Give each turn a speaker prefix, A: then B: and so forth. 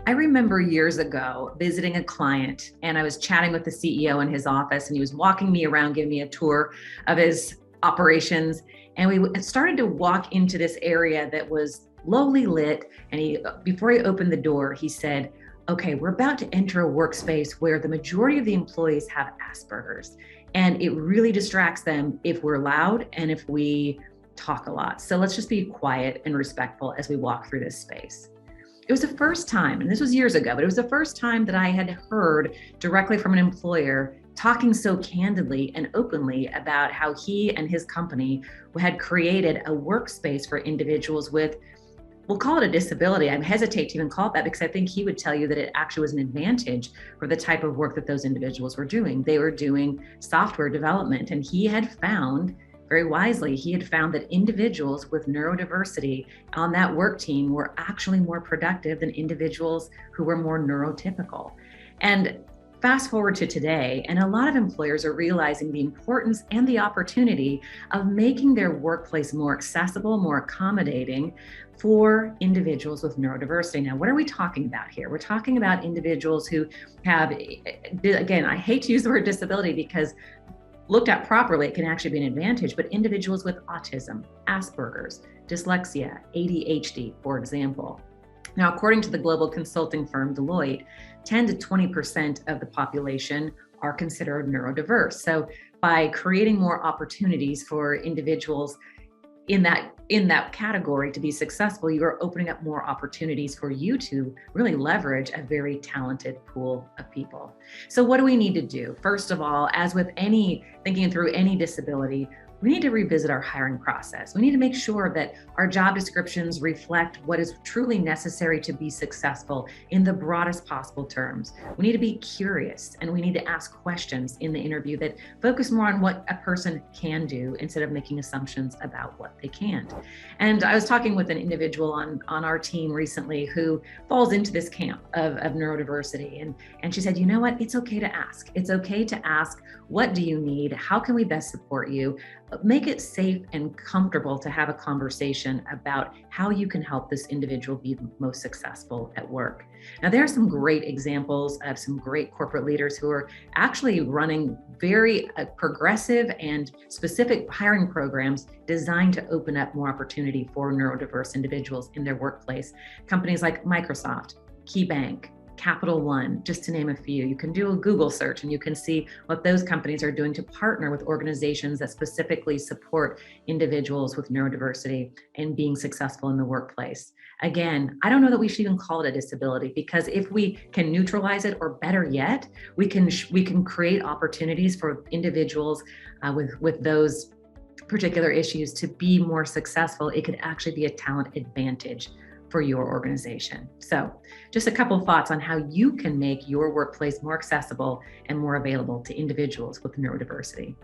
A: I remember years ago visiting a client, and I was chatting with the CEO in his office, and he was walking me around, giving me a tour of his operations. And we started to walk into this area that was lowly lit. And before he opened the door, he said, "Okay, we're about to enter a workspace where the majority of the employees have Asperger's. And it really distracts them if we're loud and if we talk a lot. So let's just be quiet and respectful as we walk through this space." It was the first time, and this was years ago, but it was the first time that I had heard directly from an employer talking so candidly and openly about how he and his company had created a workspace for individuals with, we'll call it a disability. I hesitate to even call it that because I think he would tell you that it actually was an advantage for the type of work that those individuals were doing. They were doing software development, and he had found, very wisely, he had found that individuals with neurodiversity on that work team were actually more productive than individuals who were more neurotypical. And fast forward to today, and a lot of employers are realizing the importance and the opportunity of making their workplace more accessible, more accommodating for individuals with neurodiversity. Now, what are we talking about here? We're talking about individuals who have, again, I hate to use the word disability because looked at properly, it can actually be an advantage, but individuals with autism, Asperger's, dyslexia, ADHD, for example. Now, according to the global consulting firm Deloitte, 10 to 20% of the population are considered neurodiverse. So by creating more opportunities for individuals in that category to be successful, you are opening up more opportunities for you to really leverage a very talented pool of people. So what do we need to do? First of all, as with thinking through any disability, we need to revisit our hiring process. We need to make sure that our job descriptions reflect what is truly necessary to be successful in the broadest possible terms. We need to be curious, and we need to ask questions in the interview that focus more on what a person can do instead of making assumptions about what they can't. And I was talking with an individual on our team recently who falls into this camp of neurodiversity. And she said, you know what, it's okay to ask. It's okay to ask, what do you need? How can we best support you? Make it safe and comfortable to have a conversation about how you can help this individual be most successful at work. Now, there are some great examples of some great corporate leaders who are actually running very progressive and specific hiring programs designed to open up more opportunity for neurodiverse individuals in their workplace. Companies like Microsoft, KeyBank, Capital One, just to name a few. You can do a Google search and you can see what those companies are doing to partner with organizations that specifically support individuals with neurodiversity and being successful in the workplace. Again, I don't know that we should even call it a disability, because if we can neutralize it, or better yet, we can create opportunities for individuals with those particular issues to be more successful. It could actually be a talent advantage for your organization. So just a couple of thoughts on how you can make your workplace more accessible and more available to individuals with neurodiversity.